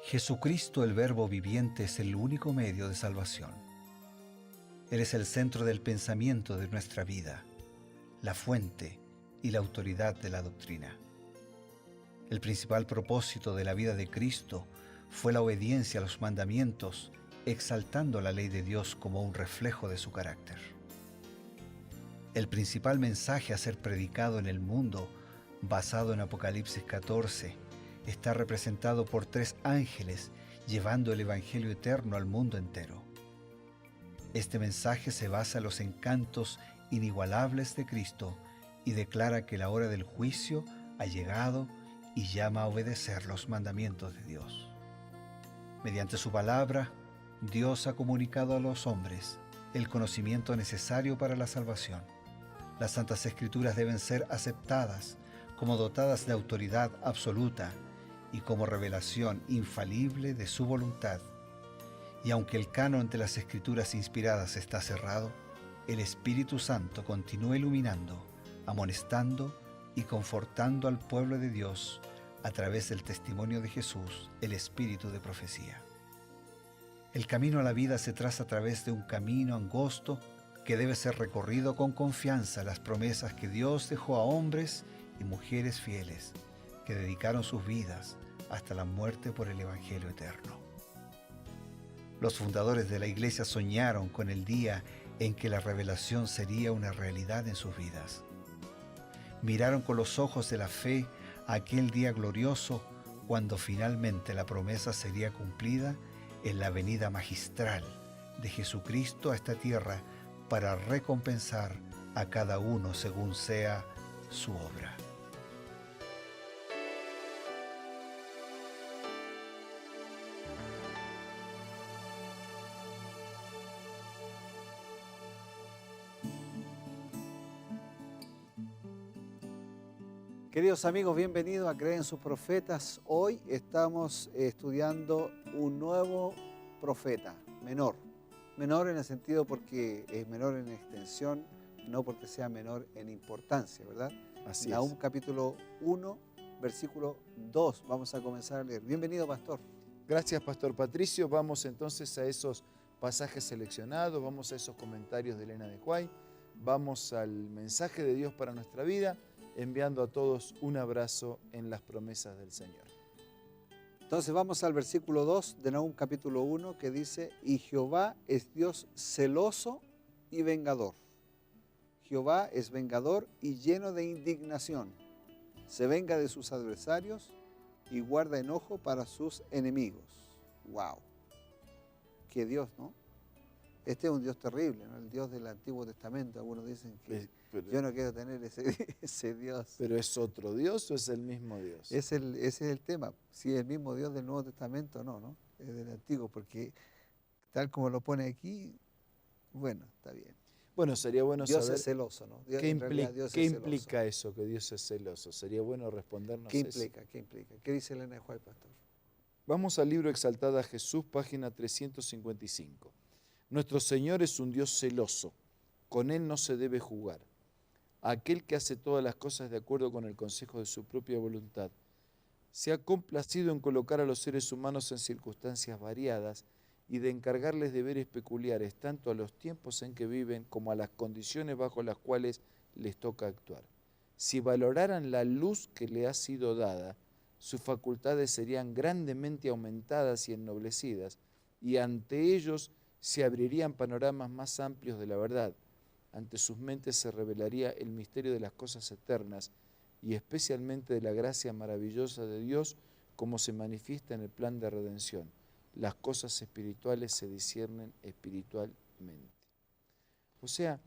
Jesucristo, el Verbo viviente, es el único medio de salvación. Él es el centro del pensamiento de nuestra vida, la fuente y la autoridad de la doctrina. El principal propósito de la vida de Cristo fue la obediencia a los mandamientos, exaltando la ley de Dios como un reflejo de su carácter. El principal mensaje a ser predicado en el mundo, basado en Apocalipsis 14, está representado por 3 ángeles llevando el Evangelio eterno al mundo entero. Este mensaje se basa en los encantos inigualables de Cristo y declara que la hora del juicio ha llegado y llama a obedecer los mandamientos de Dios. Mediante su palabra, Dios ha comunicado a los hombres el conocimiento necesario para la salvación. Las Santas Escrituras deben ser aceptadas como dotadas de autoridad absoluta y como revelación infalible de su voluntad. Y aunque el canon de las Escrituras inspiradas está cerrado, el Espíritu Santo continúa iluminando, amonestando y confortando al pueblo de Dios a través del testimonio de Jesús, el Espíritu de profecía. El camino a la vida se traza a través de un camino angosto que debe ser recorrido con confianza a las promesas que Dios dejó a hombres y mujeres fieles que dedicaron sus vidas hasta la muerte por el Evangelio eterno. Los fundadores de la Iglesia soñaron con el día en que la revelación sería una realidad en sus vidas. Miraron con los ojos de la fe a aquel día glorioso cuando finalmente la promesa sería cumplida en la venida magistral de Jesucristo a esta tierra para recompensar a cada uno según sea su obra. Queridos amigos, bienvenidos a Creer en sus Profetas. Hoy estamos estudiando un nuevo profeta, menor. Menor en el sentido porque es menor en extensión, no porque sea menor en importancia, ¿verdad? Así Nahum es. capítulo 1, versículo 2. Vamos a comenzar a leer. Bienvenido, pastor. Gracias, Pastor Patricio. Vamos entonces a esos pasajes seleccionados, vamos a esos comentarios de Elena de Huay, vamos al mensaje de Dios para nuestra vida, enviando a todos un abrazo en las promesas del Señor. Entonces vamos al versículo 2 de Nahum capítulo 1 que dice: y Jehová es Dios celoso y vengador. Jehová es vengador y lleno de indignación. Se venga de sus adversarios y guarda enojo para sus enemigos. ¡Wow! ¡Qué Dios!, ¿no? Este es un Dios terrible, ¿no? El Dios del Antiguo Testamento. Algunos dicen que yo no quiero tener ese Dios. ¿Pero es otro Dios o es el mismo Dios? Ese es el tema. Si es el mismo Dios del Nuevo Testamento, no. Es del Antiguo, porque tal como lo pone aquí, bueno, está bien. Bueno, sería bueno Dios saber es celoso, ¿no? ¿qué implica eso, que Dios es celoso? Sería bueno respondernos ¿Qué eso. implica? ¿Qué implica? ¿Qué dice Elena de Huay, pastor? Vamos al libro Exaltada a Jesús, página 355. Nuestro Señor es un Dios celoso, con Él no se debe jugar. Aquel que hace todas las cosas de acuerdo con el consejo de su propia voluntad, se ha complacido en colocar a los seres humanos en circunstancias variadas y de encargarles deberes peculiares tanto a los tiempos en que viven como a las condiciones bajo las cuales les toca actuar. Si valoraran la luz que le ha sido dada, sus facultades serían grandemente aumentadas y ennoblecidas, y ante ellos se abrirían panoramas más amplios de la verdad. Ante sus mentes se revelaría el misterio de las cosas eternas y especialmente de la gracia maravillosa de Dios como se manifiesta en el plan de redención. Las cosas espirituales se disciernen espiritualmente. O sea,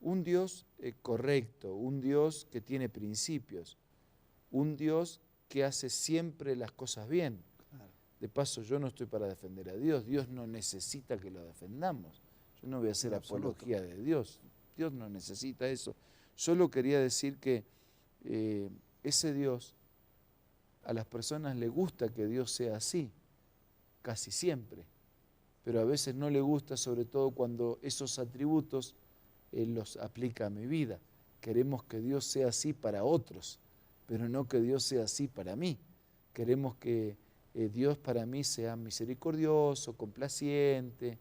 un Dios correcto, un Dios que tiene principios, un Dios que hace siempre las cosas bien. Claro. De paso, yo no estoy para defender a Dios. Dios no necesita que lo defendamos. Yo no voy a hacer apología de Dios. Dios no necesita eso. Solo quería decir que ese Dios, a las personas les gusta que Dios sea así, casi siempre. Pero a veces no le gusta, sobre todo cuando esos atributos Él los aplica a mi vida. Queremos que Dios sea así para otros, pero no que Dios sea así para mí. Queremos que Dios para mí sea misericordioso, complaciente,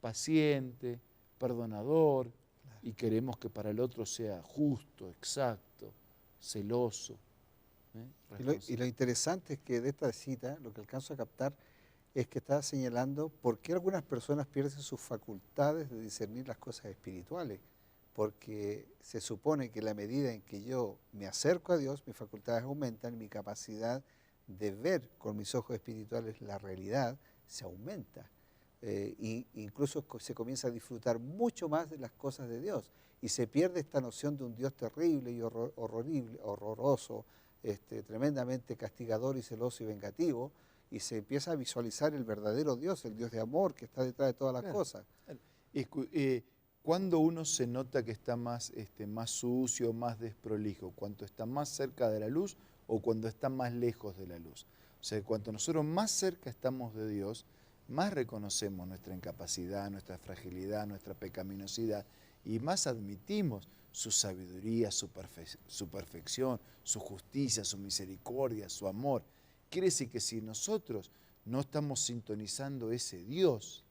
paciente, perdonador, y queremos que para el otro sea justo, exacto, celoso. Y lo interesante es que de esta cita, lo que alcanzo a captar, es que está señalando por qué algunas personas pierden sus facultades de discernir las cosas espirituales. Porque se supone que la medida en que yo me acerco a Dios, mis facultades aumentan, mi capacidad de ver con mis ojos espirituales la realidad se aumenta. Incluso se comienza a disfrutar mucho más de las cosas de Dios y se pierde esta noción de un Dios terrible y horroroso, tremendamente castigador y celoso y vengativo, y se empieza a visualizar el verdadero Dios, el Dios de amor que está detrás de todas las cosas. Cuando uno se nota que está más sucio, más desprolijo, cuando está más cerca de la luz o cuando está más lejos de la luz. O sea, cuanto nosotros más cerca estamos de Dios, más reconocemos nuestra incapacidad, nuestra fragilidad, nuestra pecaminosidad, y más admitimos su sabiduría, su perfección, su justicia, su misericordia, su amor. Quiere decir que si nosotros no estamos sintonizando ese Dios,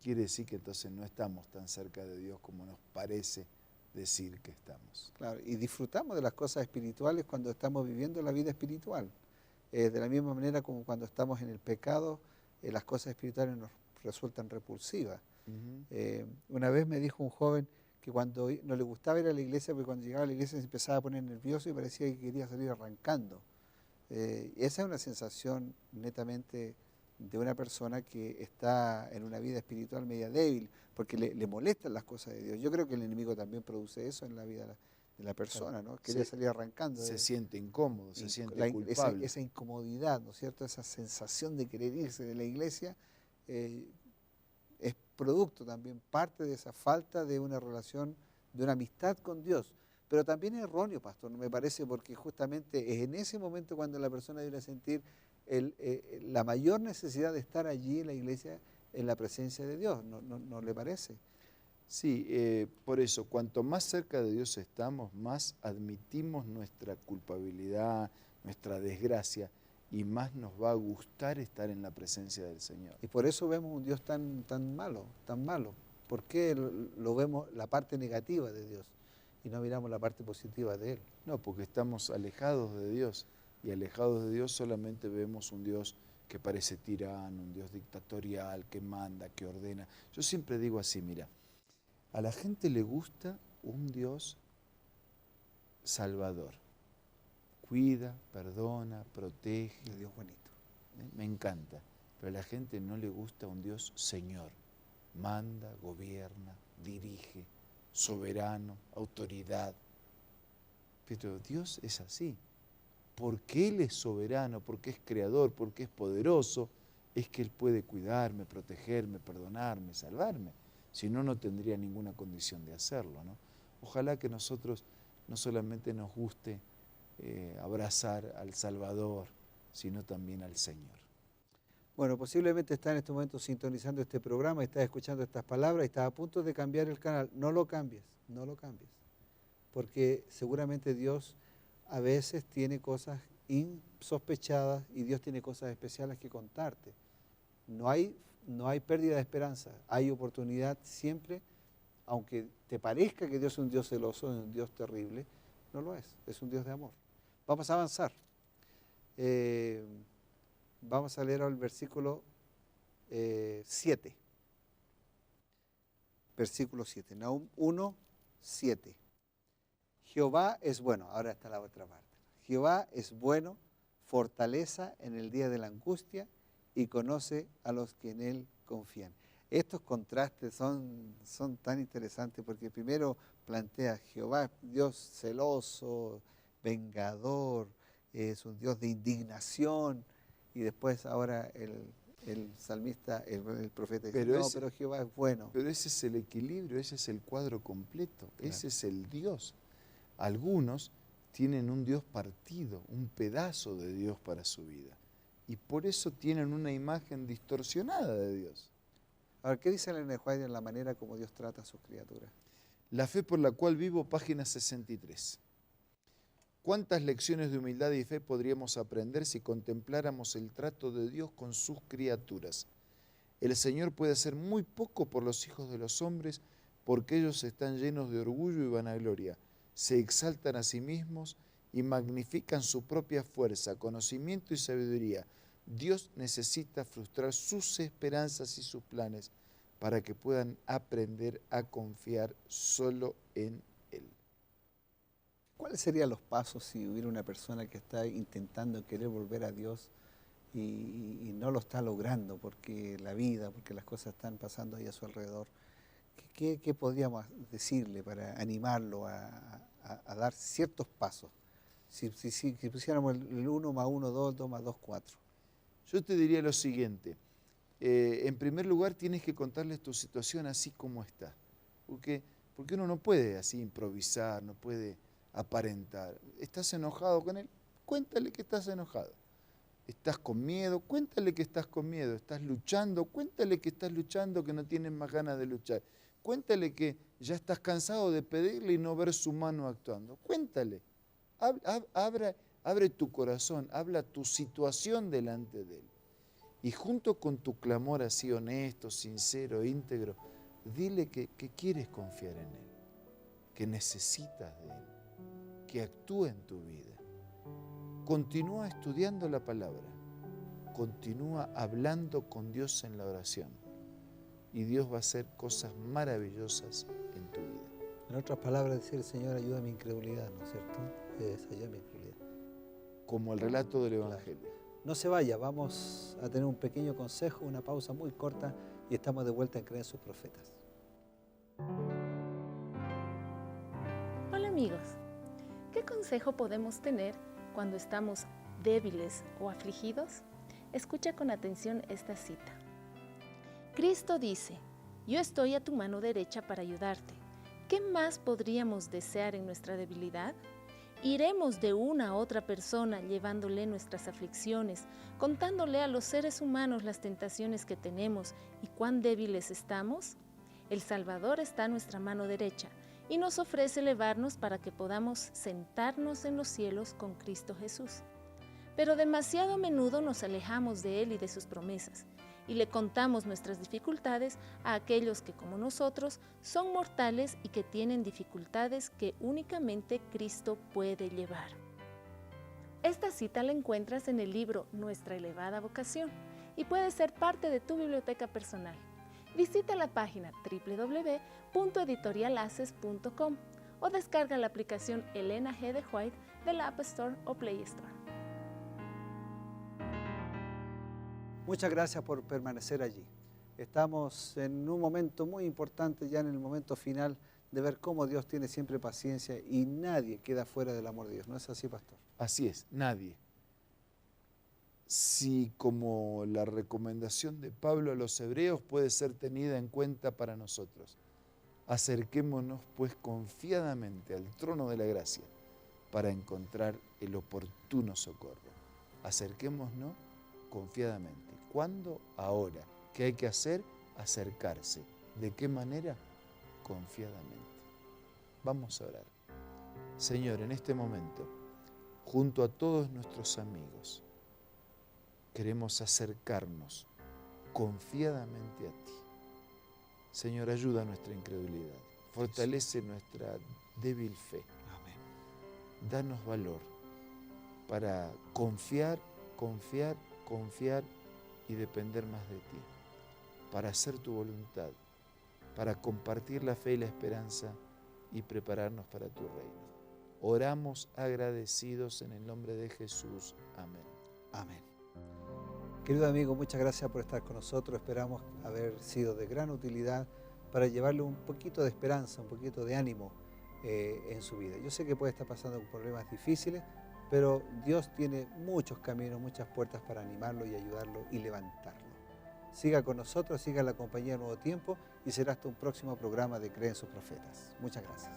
quiere decir que entonces no estamos tan cerca de Dios como nos parece decir que estamos. Claro, y disfrutamos de las cosas espirituales cuando estamos viviendo la vida espiritual. De la misma manera como cuando estamos en el pecado, las cosas espirituales nos resultan repulsivas. Una vez me dijo un joven que cuando no le gustaba ir a la iglesia, porque cuando llegaba a la iglesia se empezaba a poner nervioso y parecía que quería salir arrancando. Esa es una sensación netamente de una persona que está en una vida espiritual media débil, porque le molestan las cosas de Dios. Yo creo que el enemigo también produce eso en la vida de la persona, ¿no? Quería salir arrancando. Se siente incómodo, se siente culpable. Esa incomodidad, ¿no es cierto? Esa sensación de querer irse de la iglesia es producto también, parte de esa falta de una relación, de una amistad con Dios. Pero también es erróneo, pastor, me parece, porque justamente es en ese momento cuando la persona debe sentir la mayor necesidad de estar allí en la iglesia, en la presencia de Dios, ¿no le parece? Sí, por eso, cuanto más cerca de Dios estamos, más admitimos nuestra culpabilidad, nuestra desgracia, y más nos va a gustar estar en la presencia del Señor. Y por eso vemos un Dios tan malo, tan malo. ¿Por qué lo vemos la parte negativa de Dios y no miramos la parte positiva de Él? No, porque estamos alejados de Dios, y alejados de Dios solamente vemos un Dios que parece tirano, un Dios dictatorial, que manda, que ordena. Yo siempre digo así, mira, a la gente le gusta un Dios salvador. Cuida, perdona, protege. Un Dios bonito. Me encanta. Pero a la gente no le gusta un Dios Señor. Manda, gobierna, dirige, soberano, autoridad. Pero Dios es así. Porque Él es soberano, porque es creador, porque es poderoso, es que Él puede cuidarme, protegerme, perdonarme, salvarme. Si no, no tendría ninguna condición de hacerlo, ¿no? Ojalá que nosotros no solamente nos guste abrazar al Salvador, sino también al Señor. Bueno, posiblemente está en este momento sintonizando este programa, está escuchando estas palabras y está a punto de cambiar el canal. No lo cambies, no lo cambies. Porque seguramente Dios a veces tiene cosas insospechadas y Dios tiene cosas especiales que contarte. No hay pérdida de esperanza, hay oportunidad siempre, aunque te parezca que Dios es un Dios celoso, es un Dios terrible, no lo es un Dios de amor. Vamos a avanzar. Vamos a leer ahora el versículo 7. Versículo 7, Nahum 1, 7. Jehová es bueno, ahora está la otra parte. Jehová es bueno, fortaleza en el día de la angustia y conoce a los que en él confían. Estos contrastes son tan interesantes porque primero plantea Jehová, Dios celoso, vengador, es un Dios de indignación, y después ahora el salmista, el profeta dice, pero Jehová es bueno. Pero ese es el equilibrio, ese es el cuadro completo, claro. Ese es el Dios. Algunos tienen un Dios partido, un pedazo de Dios para su vida, y por eso tienen una imagen distorsionada de Dios. Ahora, ¿qué dice el White en la manera como Dios trata a sus criaturas? La fe por la cual vivo, página 63. ¿Cuántas lecciones de humildad y fe podríamos aprender si contempláramos el trato de Dios con sus criaturas? El Señor puede hacer muy poco por los hijos de los hombres porque ellos están llenos de orgullo y vanagloria. Se exaltan a sí mismos y magnifican su propia fuerza, conocimiento y sabiduría. Dios necesita frustrar sus esperanzas y sus planes para que puedan aprender a confiar solo en Él. ¿Cuáles serían los pasos si hubiera una persona que está intentando querer volver a Dios y no lo está logrando porque la vida, porque las cosas están pasando ahí a su alrededor? ¿Qué podríamos decirle para animarlo a dar ciertos pasos? Si pusiéramos el 1 más 1, 2, 2 más 2, 4. Yo te diría lo siguiente. En primer lugar, tienes que contarles tu situación así como está. Porque uno no puede así improvisar, no puede aparentar. ¿Estás enojado con él? Cuéntale que estás enojado. ¿Estás con miedo? Cuéntale que estás con miedo. ¿Estás luchando? Cuéntale que estás luchando, que no tienes más ganas de luchar. Cuéntale que ya estás cansado de pedirle y no ver su mano actuando. Cuéntale. Abre tu corazón, habla tu situación delante de él. Y junto con tu clamor así honesto, sincero, íntegro, dile que quieres confiar en él, que necesitas de él, que actúe en tu vida. Continúa estudiando la palabra, continúa hablando con Dios en la oración y Dios va a hacer cosas maravillosas en tu vida. En otras palabras, decir, Señor, ayuda a mi incredulidad, ¿no es cierto? Ayuda a mi incredulidad. Como el relato del Evangelio. No se vaya, vamos a tener un pequeño consejo, una pausa muy corta y estamos de vuelta en Creen sus Profetas. Hola amigos, ¿qué consejo podemos tener cuando estamos débiles o afligidos? Escucha con atención esta cita. Cristo dice, yo estoy a tu mano derecha para ayudarte. ¿Qué más podríamos desear en nuestra debilidad? Iremos de una a otra persona llevándole nuestras aflicciones, contándole a los seres humanos las tentaciones que tenemos y cuán débiles estamos. El Salvador está a nuestra mano derecha y nos ofrece elevarnos para que podamos sentarnos en los cielos con Cristo Jesús. Pero demasiado a menudo nos alejamos de Él y de sus promesas, y le contamos nuestras dificultades a aquellos que, como nosotros, son mortales y que tienen dificultades que únicamente Cristo puede llevar. Esta cita la encuentras en el libro Nuestra elevada vocación y puede ser parte de tu biblioteca personal. Visita la página www.editorialaces.com o descarga la aplicación Elena G. de White de la App Store o Play Store. Muchas gracias por permanecer allí. Estamos en un momento muy importante, ya en el momento final, de ver cómo Dios tiene siempre paciencia y nadie queda fuera del amor de Dios. ¿No es así, pastor? Así es, nadie. Si como la recomendación de Pablo a los hebreos puede ser tenida en cuenta para nosotros, acerquémonos pues confiadamente al trono de la gracia para encontrar el oportuno socorro. Acerquémonos confiadamente. ¿Cuándo? Ahora. ¿Qué hay que hacer? Acercarse. ¿De qué manera? Confiadamente. Vamos a orar. Señor, en este momento, junto a todos nuestros amigos, queremos acercarnos confiadamente a ti. Señor, ayuda a nuestra incredulidad. Fortalece nuestra débil fe. Amén. Danos valor para confiar y depender más de ti, para hacer tu voluntad, para compartir la fe y la esperanza y prepararnos para tu reino. Oramos agradecidos en el nombre de Jesús. Amén. Amén. Querido amigo, muchas gracias por estar con nosotros. Esperamos haber sido de gran utilidad para llevarle un poquito de esperanza, un poquito de ánimo en su vida. Yo sé que puede estar pasando por problemas difíciles, pero Dios tiene muchos caminos, muchas puertas para animarlo y ayudarlo y levantarlo. Siga con nosotros, siga en la compañía de Nuevo Tiempo y será hasta un próximo programa de Creen sus Profetas. Muchas gracias.